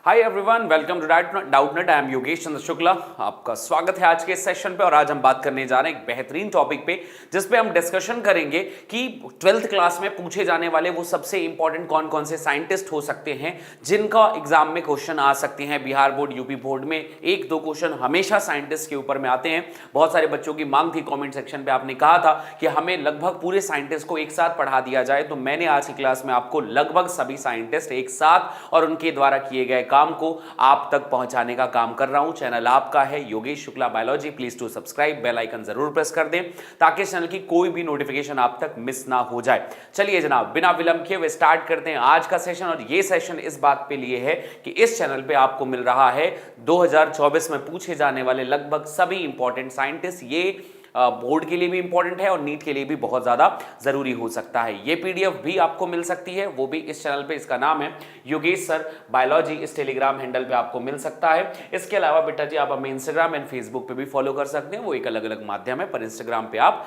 Hi everyone, welcome to Doubtnut. I am Yogesh Chandra Shukla. आपका स्वागत है आज के इस सेशन पे। और आज हम बात करने जा रहे हैं एक बेहतरीन टॉपिक पे, जिसपे हम डिस्कशन करेंगे कि 12th क्लास में पूछे जाने वाले वो सबसे इंपॉर्टेंट कौन कौन से साइंटिस्ट हो सकते हैं जिनका एग्जाम में क्वेश्चन आ सकते हैं। बिहार बोर्ड, यूपी बोर्ड में एक दो क्वेश्चन हमेशा साइंटिस्ट के ऊपर में आते हैं। बहुत सारे बच्चों की मांग थी, कॉमेंट सेक्शन पे आपने कहा था कि हमें लगभग पूरे साइंटिस्ट को एक साथ पढ़ा दिया जाए। तो मैंने आज की क्लास में आपको लगभग सभी साइंटिस्ट एक साथ और उनके द्वारा किए गए काम को आप तक पहुंचाने का काम कर रहा हूं। चैनल आपका है Yogesh Shukla biology. Please to subscribe, bell icon जरूर प्रेस कर दें ताकि चैनल की कोई भी नोटिफिकेशन आप तक मिस ना हो जाए। चलिए जनाब, बिना विलंब किए स्टार्ट करते हैं आज का सेशन। और ये सेशन इस बात पे लिए है कि इस चैनल पे आपको मिल रहा है 2024 में पूछे जाने वाले लगभग सभी इंपॉर्टेंट साइंटिस्ट। ये बोर्ड के लिए भी इंपॉर्टेंट है और नीट के लिए भी बहुत ज्यादा जरूरी हो सकता है। ये पीडीएफ भी आपको मिल सकती है, वो भी इस चैनल पे। इसका नाम है योगेश सर बायोलॉजी। इस टेलीग्राम हैंडल पे आपको मिल सकता है। इसके अलावा बेटा जी आप हमें इंस्टाग्राम एंड फेसबुक पे भी फॉलो कर सकते हैं। वो एक अलग अलग माध्यम है, पर इंस्टाग्राम पे आप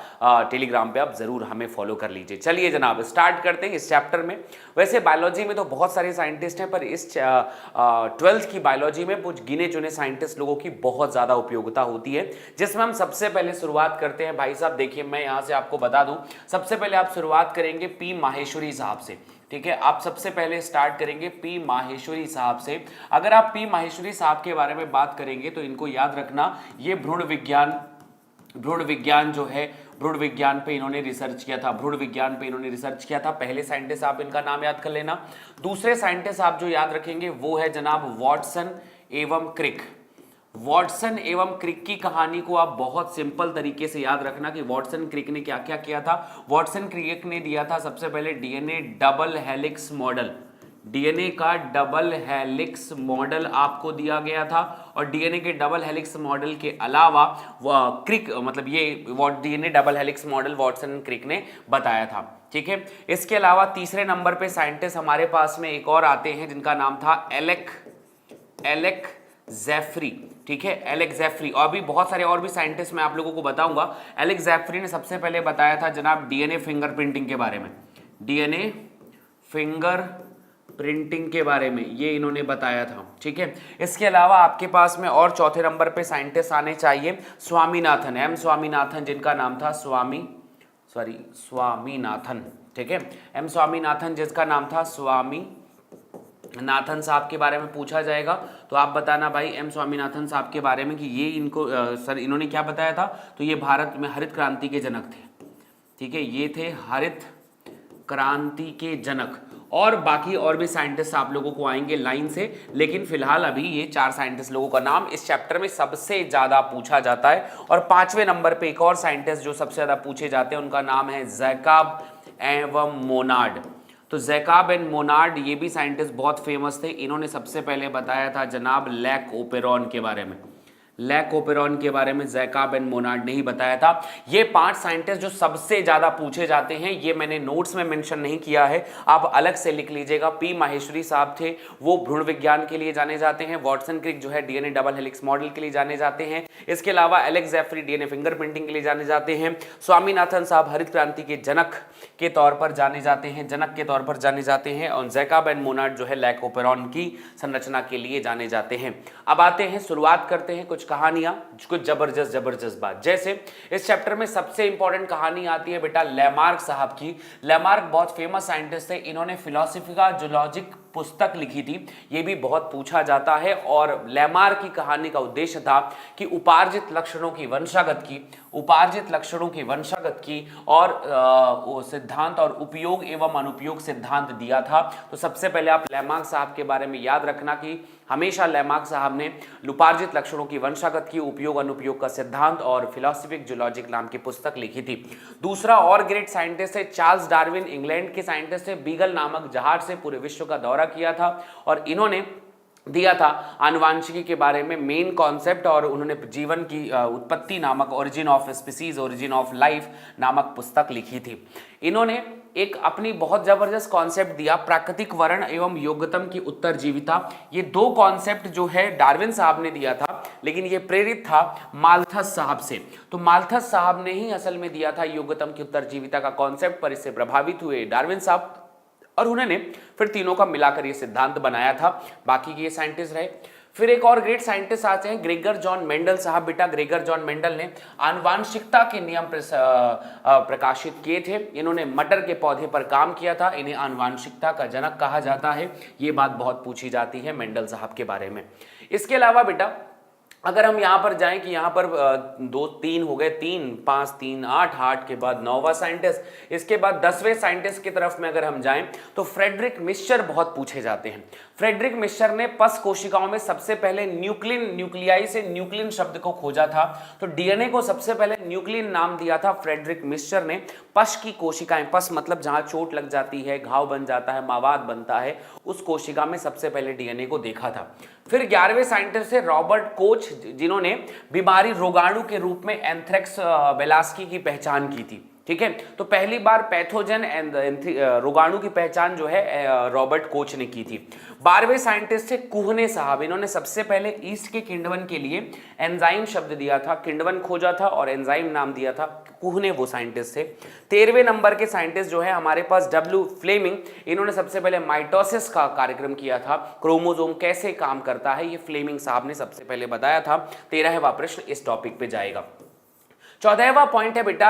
टेलीग्राम पे आप जरूर हमें फॉलो कर लीजिए। चलिए जनाब, स्टार्ट करते हैं इस चैप्टर में। वैसे बायोलॉजी में तो बहुत सारे साइंटिस्ट हैं, पर इस 12th की बायोलॉजी में कुछ गिने चुने साइंटिस्ट लोगों की बहुत ज्यादा उपयोगिता होती है, जिसमें हम सबसे पहले शुरुआत करते हैं। भाई साहब देखिए, मैं यहां से आपको बता दूं, सबसे पहले आप शुरुआत करेंगे पी माहेश्वरी साहब से। ठीक है, आप सबसे पहले स्टार्ट करेंगे पी माहेश्वरी साहब से। अगर आप पी माहेश्वरी साहब के बारे में बात करेंगे तो इनको याद रखना, ये भ्रूण विज्ञान जो है, भ्रूण विज्ञान पे इन्होंने रिसर्च किया था। भ्रूण विज्ञान पे इन्होंने रिसर्च किया था। पहले साइंटिस्ट आप इनका नाम याद कर लेना। दूसरे साइंटिस्ट आप जो याद रखेंगे वो है जनाब वॉटसन एवं क्रिक। वॉटसन एवं क्रिक की कहानी को आप बहुत सिंपल तरीके से याद रखना कि वॉटसन क्रिक ने क्या क्या किया था। वॉटसन क्रिक ने दिया था सबसे पहले DNA double helix model. DNA का डबल हेलिक्स मॉडल आपको दिया गया था। और डीएनए के डबल हेलिक्स मॉडल के अलावा क्रिक मतलब ये DNA double helix model Watson Crick ने बताया था। ठीक है, इसके अलावा तीसरे नंबर पे साइंटिस्ट हमारे पास में एक और आते हैं जिनका नाम था एलेक जेफरी। ठीक है, एलेक जेफरी। और भी बहुत सारे और भी साइंटिस्ट मैं आप लोगों को बताऊंगा। एलेक जेफरी ने सबसे पहले बताया था जनाब डीएनए फिंगरप्रिंटिंग के बारे में। डीएनए फिंगर प्रिंटिंग के बारे में ये इन्होंने बताया था। ठीक है, इसके अलावा आपके पास में और चौथे नंबर पे साइंटिस्ट आने चाहिए स्वामीनाथन, एम स्वामीनाथन, जिनका नाम था स्वामीनाथन। ठीक है, एम स्वामीनाथन, जिसका नाम था स्वामीनाथन साहब के बारे में पूछा जाएगा तो आप बताना भाई एम स्वामीनाथन साहब के बारे में कि ये इनको सर इन्होंने क्या बताया था। तो ये भारत में हरित क्रांति के जनक थे। ठीक है, ये थे हरित क्रांति के जनक। और बाकी और भी साइंटिस्ट आप लोगों को आएंगे लाइन से, लेकिन फिलहाल अभी ये 4 साइंटिस्ट लोगों का नाम इस चैप्टर में सबसे ज्यादा पूछा जाता है। और 5वें नंबर पे एक और साइंटिस्ट जो सबसे ज्यादा पूछे जाते हैं, उनका नाम है जैकब एवं मोनार्ड। तो जैकब एंड मोनार्ड ये भी साइंटिस्ट बहुत फेमस थे। इन्होंने सबसे पहले बताया था जनाब लैक ओपेरॉन के बारे में। लैक ओपेरॉन के बारे में जैकब एंड मोनार्ड ने ही बताया था। ये 5 साइंटिस्ट जो सबसे ज्यादा पूछे जाते हैं, ये मैंने नोट्स में मेंशन नहीं किया है, आप अलग से लिख लीजिएगा। पी माहेश्वरी साहब थे, वो भ्रूण विज्ञान के लिए जाने जाते हैं। वॉटसन क्रिक जो है डीएनए डबल हेलिक्स मॉडल के लिए जाने जाते हैं। इसके अलावा एलेक जेफरी डीएनए फिंगरप्रिंटिंग के लिए जाने जाते हैं। स्वामीनाथन साहब हरित क्रांति के जनक के तौर पर जाने जाते हैं, और जैकब एंड मोनार्ड जो है लैक ओपेरॉन की संरचना के लिए जाने जाते हैं। अब आते हैं, शुरुआत करते हैं कुछ कहानियां, कुछ जबरदस्त बात। जैसे इस चैप्टर में सबसे इंपॉर्टेंट कहानी आती है बेटा लैमार्क साहब की। लैमार्क बहुत फेमस साइंटिस्ट थे। इन्होंने फिलोसफिका जूलॉजिक पुस्तक लिखी थी, ये भी बहुत पूछा जाता है। और लैमार्क की कहानी का उद्देश्य था कि उपार्जित लक्षणों की वंशागत की और सिद्धांत और उपयोग एवं अनुपयोग सिद्धांत दिया था। तो सबसे पहले आप लैमार्क साहब के बारे में याद रखना कि हमेशा लैमार्क साहब ने उपार्जित लक्षणों की वंशागत की, उपयोग अनुपयोग का सिद्धांत और फिलोसफिक जूलॉजिक नाम की पुस्तक लिखी थी। दूसरा और ग्रेट साइंटिस्ट है चार्ल्स डार्विन, इंग्लैंड के साइंटिस्ट है। बीगल नामक जहाज से पूरे विश्व का दौरा किया था और इन्होंने दिया था आनुवांशिकी के बारे में मेन कॉन्सेप्ट। और उन्होंने जीवन की उत्पत्ति नामक origin of species, origin of life नामक पुस्तक लिखी थी। इन्होंने एक अपनी बहुत जबरदस्त कॉन्सेप्ट दिया, प्राकृतिक वर्ण एवं योग्यतम की उत्तरजीविता। ये 2 कॉन्सेप्ट जो है डार्विन साहब ने दिया था, लेकिन ये प्रेरित था माल्थस साहब से। तो माल्थस साहब ने ही असल में दिया था योग्यतम की उत्तरजीविता का कॉन्सेप्ट, पर इससे प्रभावित हुए डार्विन साहब और उन्होंने फिर तीनों का मिलाकर ये सिद्धांत बनाया था। बाकी के ये साइंटिस्ट रहे। फिर एक और ग्रेट साइंटिस्ट आते हैं ग्रेगर जॉन मेंडल साहब। बेटा ग्रेगर जॉन मेंडल ने आनुवांशिकता के नियम प्रकाशित किए थे। इन्होंने मटर के पौधे पर काम किया था। इन्हें आनुवांशिकता का जनक कहा जाता है। ये बात बहुत पूछी जाती है मेंडल साहब के बारे में। इसके अलावा बेटा अगर हम यहाँ पर जाएं कि यहाँ पर 2 3 हो गए, 3 5 3 8 8 के बाद 9वां साइंटिस्ट, इसके बाद 10वें साइंटिस्ट की तरफ में अगर हम जाएं तो फ्रेडरिक मिक्सचर बहुत पूछे जाते हैं। फ्रेडरिक मिक्सचर ने पस कोशिकाओं में सबसे पहले न्यूक्लियाई से न्यूक्लिन शब्द को खोजा था। तो डीएनए को सबसे पहले न्यूक्लिन नाम दिया था फ्रेडरिक मिक्सचर ने। पस की कोशिकाएं, पस मतलब जहां चोट लग जाती है, घाव बन जाता है, मवाद बनता है, उस कोशिका में सबसे पहले डीएनए को देखा था। फिर 11वें साइंटिस्ट थे रॉबर्ट कोच, जिन्होंने बीमारी रोगाणु के रूप में एंथ्रेक्स वेलास्की की पहचान की थी। ठीक है, तो पहली बार पैथोजन रोगाणु की पहचान जो है रॉबर्ट कोच ने की थी। 12वें साइंटिस्ट थे कुहने साहब। इन्होंने सबसे पहले ईस्ट के किण्वन के लिए एंजाइम शब्द दिया था, किण्वन खोजा था और एंजाइम नाम दिया था। कुहने वो साइंटिस्ट थे। 13वें नंबर के साइंटिस्ट जो है हमारे पास डब्ल्यू फ्लेमिंग। इन्होंने सबसे पहले माइटोसिस का कार्यक्रम किया था, क्रोमोसोम कैसे काम करता है, ये फ्लेमिंग साहब ने सबसे पहले बताया था। 13वां प्रश्न इस टॉपिक पे जाएगा। 14वां पॉइंट है बेटा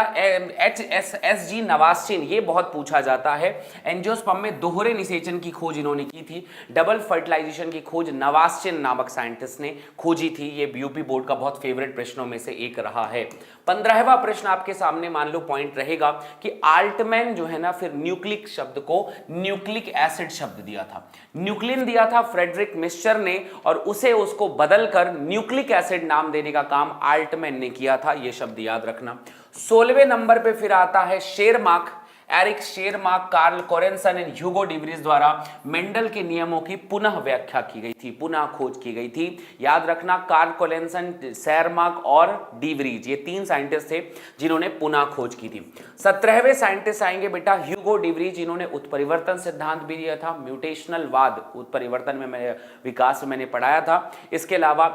HSG नवास्चिन। ये बहुत पूछा जाता है। एंजियोस्पर्म में दोहरे निषेचन की खोज इन्होंने की थी। डबल फर्टिलाइजेशन की खोज नवास्चिन नामक साइंटिस्ट ने खोजी थी। ये यूपी बोर्ड का बहुत फेवरेट प्रश्नों में से एक रहा है। 15वां प्रश्न आपके सामने मान लो पॉइंट रहेगा कि आल्टमैन जो है ना, फिर न्यूक्लिक शब्द को न्यूक्लिक एसिड शब्द दिया था। न्यूक्लिन दिया था फ्रेडरिक मिक्सचर ने और उसको बदलकर न्यूक्लिक एसिड नाम देने का काम आल्टमैन ने किया था। ये शब्द याद रखना। 16वें नंबर पे फिर आता है Tschermak, Erich Tschermak, Carl Correns and Hugo de Vries द्वारा मेंडल के नियमों की पुनः व्याख्या की गई थी, पुनः खोज की गई थी। याद रखना, कार्ल कोरेंसन, शेरमार्क और डिवरीज, ये 3 साइंटिस्ट थे जिन्होंने पुनः खोज की थी। 17वें साइंटिस्ट आएंगे बेटा ह्यूगो डिवरीज। इन्होंने उत्परिवर्तन सिद्धांत भी दिया था, म्यूटेशनल वाद, उत्परिवर्तन में विकास में मैंने पढ़ाया था। इसके अलावा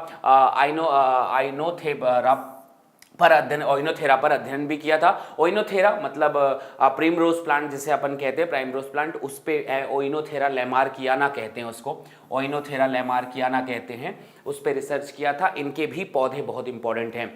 ओइनोथेरा पर अध्ययन भी किया था। ओइनोथेरा मतलब प्रिमरोज प्लांट जिसे अपन कहते हैं, प्राइमरोज प्लांट, उस पे ओइनोथेरा लैमार्कियाना कहते हैं उसको, ओइनोथेरा लैमार्कियाना कहते हैं, उस पे रिसर्च किया था। इनके भी पौधे बहुत इंपॉर्टेंट हैं।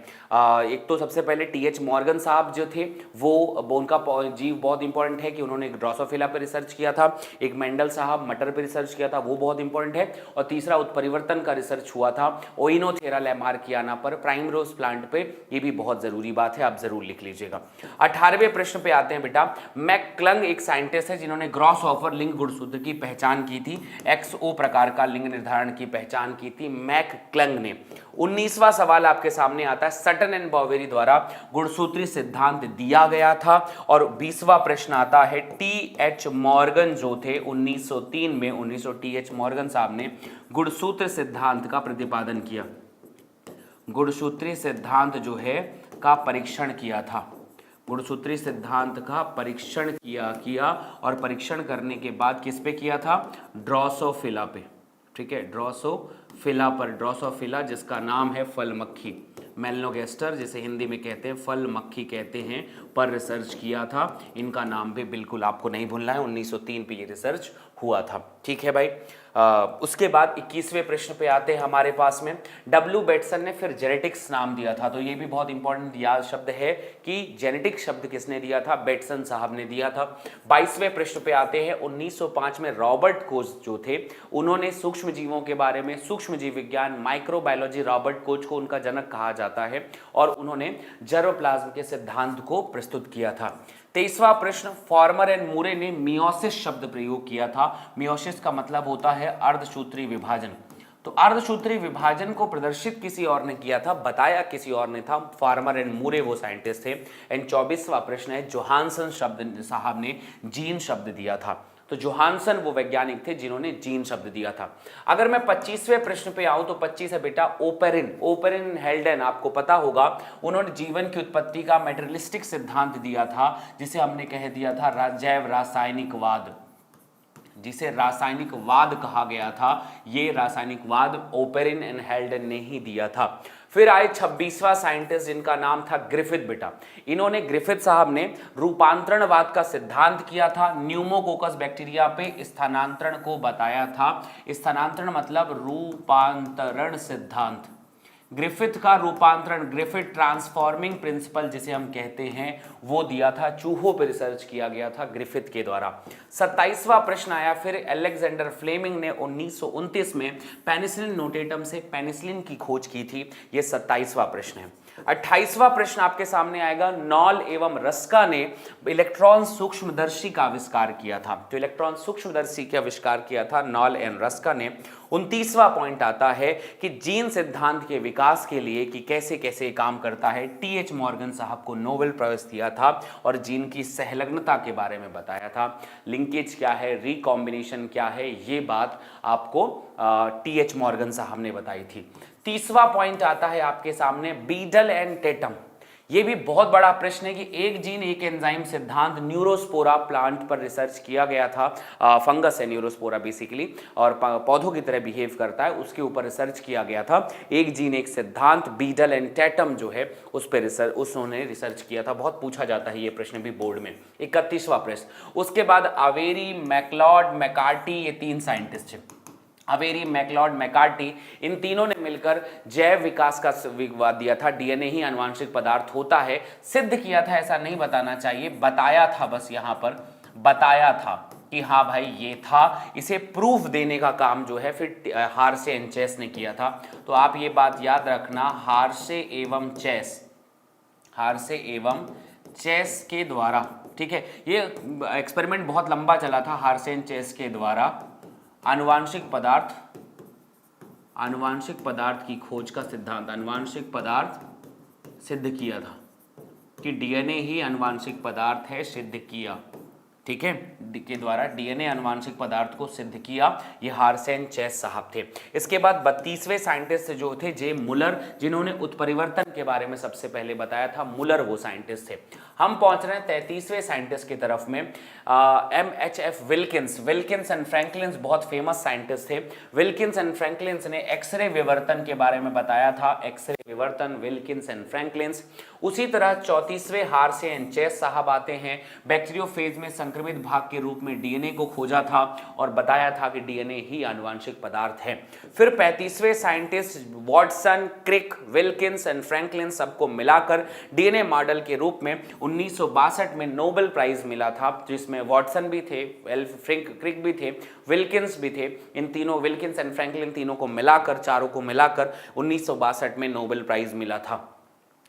एक तो सबसे पहले टी.एच. मॉर्गन साहब जो थे वो उनका जीव बहुत इंपॉर्टेंट है कि उन्होंने ड्रोसोफिला पे रिसर्च किया था। एक मेंडल साहब मटर पे रिसर्च किया था, वो बहुत इंपॉर्टेंट है। और तीसरा उत्परिवर्तन का रिसर्च हुआ था ओइनोथेरा लैमार्कियाना पर, प्राइमरोज प्लांट पे। ये भी बहुत जरूरी बात है, आप जरूर लिख लीजिएगा। 18वें प्रश्न पे आते हैं बेटा। मैकक्लंग एक साइंटिस्ट है जिन्होंने ग्रॉस ऑफर लिंग गुणसूत्र की पहचान की थी, XO प्रकार का लिंग निर्धारण की पहचान की थी मैकक्लंग ने। 19वां सवाल आपके सामने आता है, सटन एंड बॉवेरी द्वारा गुणसूत्री सिद्धांत दिया गया था। और 20वां प्रश्न आता है, टी.एच. मॉर्गन जो थे 1903 में, टी.एच. मॉर्गन साहब ने गुणसूत्र सिद्धांत का प्रतिपादन किया, गुणसूत्री सिद्धांत जो है का परीक्षण किया था, गुणसूत्री सिद्धांत का परीक्षण किया और परीक्षण करने के बाद किस पे किया था, ड्रोसोफिला पे। ठीक है, ड्रोसोफिला पर, ड्रोसोफिला जिसका नाम है फल मक्खी, मेलनोगेस्टर जिसे हिंदी में कहते हैं, फल मक्खी कहते हैं, पर रिसर्च किया था। इनका नाम भी बिल्कुल आपको नहीं भूलना है, 1903 पे ये रिसर्च हुआ था। ठीक है भाई। उसके बाद 21वें प्रश्न पे आते हैं हमारे पास में। डब्ल्यू बेटसन ने फिर जेनेटिक्स नाम दिया था, तो ये भी बहुत इंपॉर्टेंट याद शब्द है कि जेनेटिक शब्द किसने दिया था, बेटसन साहब ने दिया था। 22वें प्रश्न पे आते हैं। 1905 में रॉबर्ट कोच जो थे उन्होंने सूक्ष्म जीवों के बारे में, सूक्ष्म जीव विज्ञान, माइक्रोबायोलॉजी, रॉबर्ट कोच को उनका जनक कहा जाता है और उन्होंने जर्मोप्लाज्म के सिद्धांत को प्रस्तुत किया था। 23वां प्रश्न, फॉर्मर एंड मूरे ने मियोसिस शब्द प्रयोग किया था। मियोसिस का मतलब होता है अर्धसूत्री विभाजन। तो अर्धसूत्री विभाजन को प्रदर्शित किसी और ने किया था, बताया किसी और ने था, फार्मर एंड मूरे वो साइंटिस्ट थे। एंड 24वां प्रश्न है, जोहानसन शब्द साहब ने जीन शब्द दिया था। तो जोहानसन वो वैज्ञानिक थे जिन्होंने जीन शब्द दिया था। अगर मैं 25वें प्रश्न पे आऊं तो 25 है बेटा ओपेरिन हेल्डेन, आपको पता होगा, उन्होंने जीवन की उत्पत्ति का मेटेरियलिस्टिक सिद्धांत दिया था जिसे हमने कह दिया था जैव रासायनिकवाद। जिसे रासायनिकवाद कहा गया था, ये रासायनिकवाद ओपेरिन एंड हेल्डन ने ही दिया था। फिर आए 26वां साइंटिस्ट जिनका नाम था ग्रिफिथ बेटा। इन्होंने, ग्रिफिथ साहब ने रूपांतरणवाद का सिद्धांत किया था, न्यूमोकोकस बैक्टीरिया पे स्थानांतरण को बताया था। स्थानांतरण मतलब रूपांतरण सिद्धांत। ग्रिफिथ का रूपांतरण, ग्रिफिथ ट्रांसफॉर्मिंग प्रिंसिपल जिसे हम कहते हैं, वो दिया था, चूहों पर रिसर्च किया गया था ग्रिफिथ के द्वारा। 27वां प्रश्न आया फिर अलेक्जेंडर फ्लेमिंग ने 1929 में पेनिसिलिन नोटेटम से पेनिसिलिन की खोज की थी। ये 27वां प्रश्न है। 28वां प्रश्न आपके सामने आएगा, नॉल एवं रस्का ने इलेक्ट्रॉन सूक्ष्मदर्शी का आविष्कार किया था। तो इलेक्ट्रॉन सूक्ष्मदर्शी का आविष्कार किया था नॉल एंड रस्का ने। 29वां पॉइंट आता है कि जीन सिद्धांत के विकास के लिए कि कैसे कैसे काम करता है, टीएच मॉर्गन साहब को नोबेल प्राइज दिया था और जीन की सहलग्नता के बारे में बताया था। लिंकेज क्या है, रिकॉम्बिनेशन क्या है, ये बात आपको टीएच मॉर्गन साहब ने बताई थी। 30वां पॉइंट आता है आपके सामने, बीडल एंड टेटम। ये भी बहुत बड़ा प्रश्न है कि एक जीन एक एंजाइम सिद्धांत, न्यूरोस्पोरा प्लांट पर रिसर्च किया गया था। फंगस है न्यूरोस्पोरा बेसिकली, और पौधों की तरह बिहेव करता है, उसके ऊपर रिसर्च किया गया था। एक जीन एक सिद्धांत, बीडल एंड टेटम जो है उस पर उन्होंने रिसर्च किया था। बहुत पूछा जाता है ये प्रश्न भी बोर्ड में। 31वां प्रश्न, उसके बाद अवेरी, मैकलॉड, मैकार्टी, ये 3 साइंटिस्ट हैं। अवेरी, मैकलॉड, मैकार्टी, इन तीनों ने मिलकर जैव विकास का विवाद दिया था। डीएनए ही आनुवांशिक पदार्थ होता है, सिद्ध किया था ऐसा नहीं बताना चाहिए, बताया था, बस यहां पर बताया था कि हाँ भाई ये था। इसे प्रूफ देने का काम जो है फिर हार्से एंड चेस ने किया था। तो आप ये बात याद रखना, हार्से एवं चेस, हार्से एवं चेस के द्वारा, ठीक है। ये एक्सपेरिमेंट बहुत लंबा चला था, हार्से एंड चेस के द्वारा आनुवांशिक पदार्थ की खोज का सिद्धांत, आनुवांशिक पदार्थ सिद्ध किया था कि डीएनए ही आनुवांशिक पदार्थ है, सिद्ध किया, ठीक है, के द्वारा डीएनए आनुवांशिक पदार्थ को सिद्ध किया। ये हार्सेन चेस साहब थे। इसके बाद 32वें साइंटिस्ट जो थे जे मुलर, जिन्होंने उत्परिवर्तन के बारे में सबसे पहले बताया था। मुलर वो साइंटिस्ट थे। हम पहुंच रहे हैं 33वें साइंटिस्ट की तरफ में, MHF Wilkins. Wilkins and Franklin बहुत फेमस साइंटिस्ट थे। विल्किंस एंड फ्रैंकलिन ने एक्सरे विवर्तन के बारे में बताया था, एक्सरे विवर्तन, विल्किंस एंड फ्रैंकलिन। उसी तरह 34वें हार्से एंड चेस साहब आते हैं। बैक्टीरियोफेज में संक्रमित भाग के रूप में डीएनए को खोजा था और बताया था कि डीएनए ही आनुवांशिक पदार्थ है। फिर 35वें scientist Watson, Crick, Wilkins and Franklin सबको मिलाकर डीएनए मॉडल के रूप में 1962 में नोबेल प्राइज मिला था, जिसमें वॉटसन भी थे, क्रिक भी थे, विल्किंस भी थे। इन तीनों, विल्किंस एंड फ्रैंकलिन तीनों को मिलाकर, चारों को मिलाकर 1962 में नोबेल प्राइज मिला था।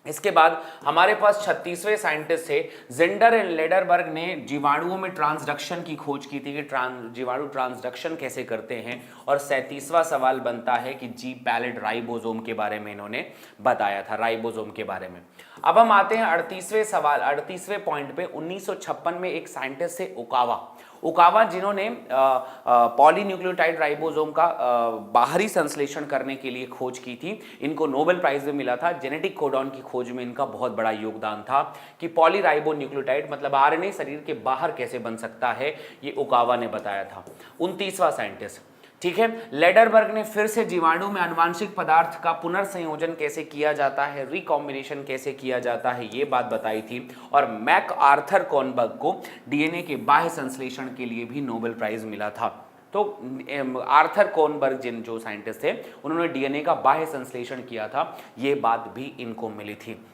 इसके बाद हमारे पास 36वें साइंटिस्ट थे जिंडर एंड लेडरबर्ग ने जीवाणुओं में ट्रांसडक्शन की खोज की थी कि जीवाणु ट्रांसडक्शन कैसे करते हैं। और 37वां सवाल बनता है कि जी पैलेट राइबोसोम के बारे में इन्होंने बताया था, राइबोसोम के बारे में। अब हम आते हैं 38वें सवाल, 38वें पॉइंट पे। 1956 में एक साइंटिस्ट थे ओकावा, जिन्होंने पॉलीन्यूक्लियोटाइड राइबोसोम का बाहरी संश्लेषण करने के लिए खोज की थी। इनको नोबेल प्राइज भी मिला था। जेनेटिक कोडॉन की खोज में इनका बहुत बड़ा योगदान था कि पॉलीराइबोन्यूक्लियोटाइड मतलब आरएनए शरीर के बाहर कैसे बन सकता है, ये ओकावा ने बताया था। 29वां साइंटिस्ट, ठीक है, लेडरबर्ग ने फिर से जीवाणु में आनुवांशिक पदार्थ का पुनर्संयोजन कैसे किया जाता है, रिकॉम्बिनेशन कैसे किया जाता है, ये बात बताई थी। और मैक आर्थर कॉनबर्ग को डीएनए के बाह्य संश्लेषण के लिए भी नोबेल प्राइज मिला था। तो आर्थर कॉनबर्ग जिन जो साइंटिस्ट थे उन्होंने डीएनए का बाह्य संश्लेषण किया था, ये बात भी इनको मिली थी।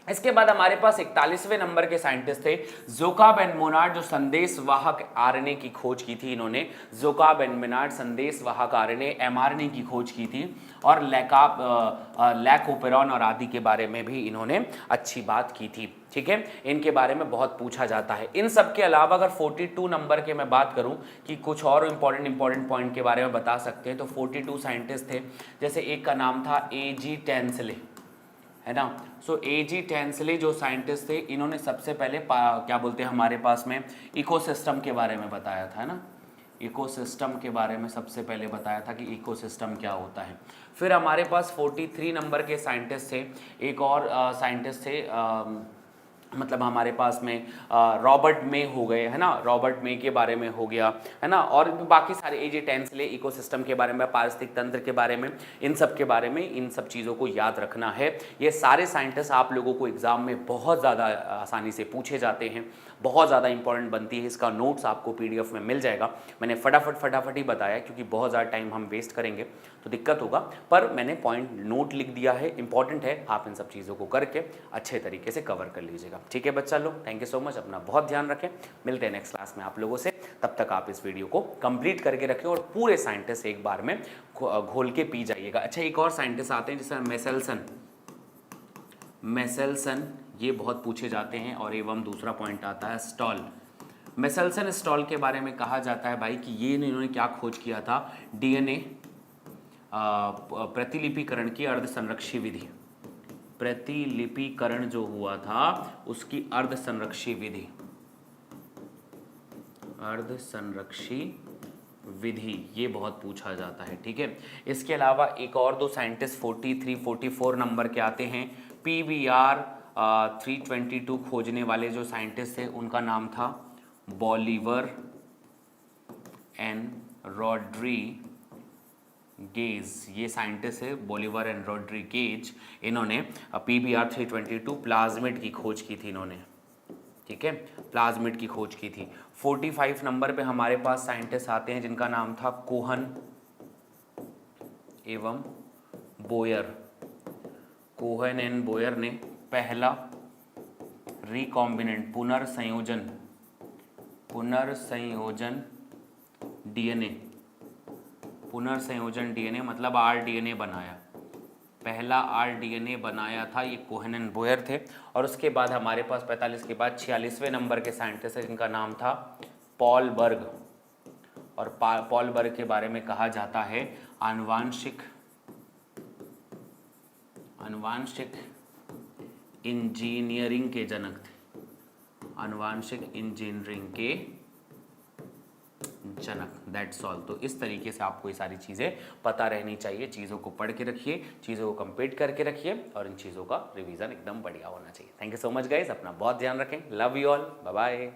इसके बाद हमारे पास 41वें नंबर के साइंटिस्ट थे जोकाब एंड मोनार्ड, जो संदेश वाहक आरएनए की खोज की थी इन्होंने। जोकाब एंड मोनार्ड संदेश वाहक आरएनए एमआरएनए की खोज की थी। और लैकोपेरॉन और आदि के बारे में भी इन्होंने अच्छी बात की थी, ठीक है। इनके बारे में बहुत पूछा जाता है। इन सब के अलावा अगर 42 नंबर के मैं बात करूं कि कुछ और इंपॉर्टेंट पॉइंट के बारे में बता सकते हैं, तो 42 साइंटिस्ट थे। जैसे एक का नाम था एजी टेंसले, है ना। सो एजी टेंसले जो साइंटिस्ट थे, इन्होंने सबसे पहले क्या बोलते हैं हमारे पास में इकोसिस्टम के बारे में बताया था, है ना। इकोसिस्टम के बारे में सबसे पहले बताया था कि इकोसिस्टम क्या होता है। फिर हमारे पास 43 नंबर के साइंटिस्ट थे, एक और साइंटिस्ट थे मतलब हमारे पास में रॉबर्ट मे हो गए, है ना, रॉबर्ट मे के बारे में हो गया, है ना, और भी बाकी सारे एजे टेंसले इकोसिस्टम के बारे में, पारिस्थितिक तंत्र के बारे में, इन सब के बारे में, इन सब चीज़ों को याद रखना है। ये सारे साइंटिस्ट आप लोगों को एग्जाम में बहुत ज़्यादा आसानी से पूछे जाते हैं, बहुत ज़्यादा इंपॉर्टेंट बनती है। इसका नोट्स आपको पीडीएफ में मिल जाएगा। मैंने फटाफट ही बताया क्योंकि बहुत ज़्यादा टाइम हम वेस्ट करेंगे तो दिक्कत होगा, पर मैंने पॉइंट नोट लिख दिया है, इंपॉर्टेंट है, आप इन सब चीज़ों को करके अच्छे तरीके से कवर कर लीजिएगा। ठीक है बच्चा लोग, थैंक यू सो मच, अपना बहुत ध्यान रखें, मिलते हैं नेक्स्ट क्लास में आप लोगों से। तब तक आप इस वीडियो को कंप्लीट करके रखें और पूरे साइंटिस्ट एक बार में घोल के पी जाइएगा। अच्छा, एक और साइंटिस्ट आते हैं जैसे मेसेल्सन, ये बहुत पूछे जाते हैं। और एवं दूसरा पॉइंट आता है स्टॉल। मेसेल्सन स्टॉल के बारे में कहा जाता है भाई कि ये इन्होंने क्या खोज किया था, डीएनए प्रतिलिपिकरण की अर्धसंरक्षी विधि, प्रतिलिपिकरण जो हुआ था उसकी अर्धसंरक्षी विधि, अर्धसंरक्षी विधि, ये बहुत पूछा जाता है। ठीक है, इसके अलावा एक और दो साइंटिस्ट 43-44 नंबर के आते हैं। PBR 322 खोजने वाले जो साइंटिस्ट थे उनका नाम था बॉलिवर एंड रॉड्रीगेज। ये साइंटिस्ट है बॉलिवर एंड रॉड्रीगेज, इन्होंने PBR 322 प्लाज्मिड की खोज की थी इन्होंने। ठीक है, प्लाज्मिड की खोज की थी। 45 नंबर पे हमारे पास साइंटिस्ट आते हैं जिनका नाम था कोहन एवं बोयर। कोहन एंड बोयर ने पहला रिकॉम्बिनेंट पुनर्संयोजन डीएनए मतलब आरडीएनए बनाया, पहला आरडीएनए बनाया था, ये कोहन एंड बोयर थे। और उसके बाद हमारे पास 45 के बाद 46वें नंबर के साइंटिस्ट है जिनका नाम था पॉल बर्ग। और पॉल बर्ग के बारे में कहा जाता है आनुवांशिक इंजीनियरिंग के जनक थे, आनुवांशिक इंजीनियरिंग के जनक, दैट्स ऑल। तो इस तरीके से आपको ये सारी चीज़ें पता रहनी चाहिए, चीज़ों को पढ़ के रखिए, चीज़ों को कंप्लीट करके रखिए और इन चीज़ों का रिवीजन एकदम बढ़िया होना चाहिए। Thank you so much guys, अपना बहुत ध्यान रखें, love you all, bye bye.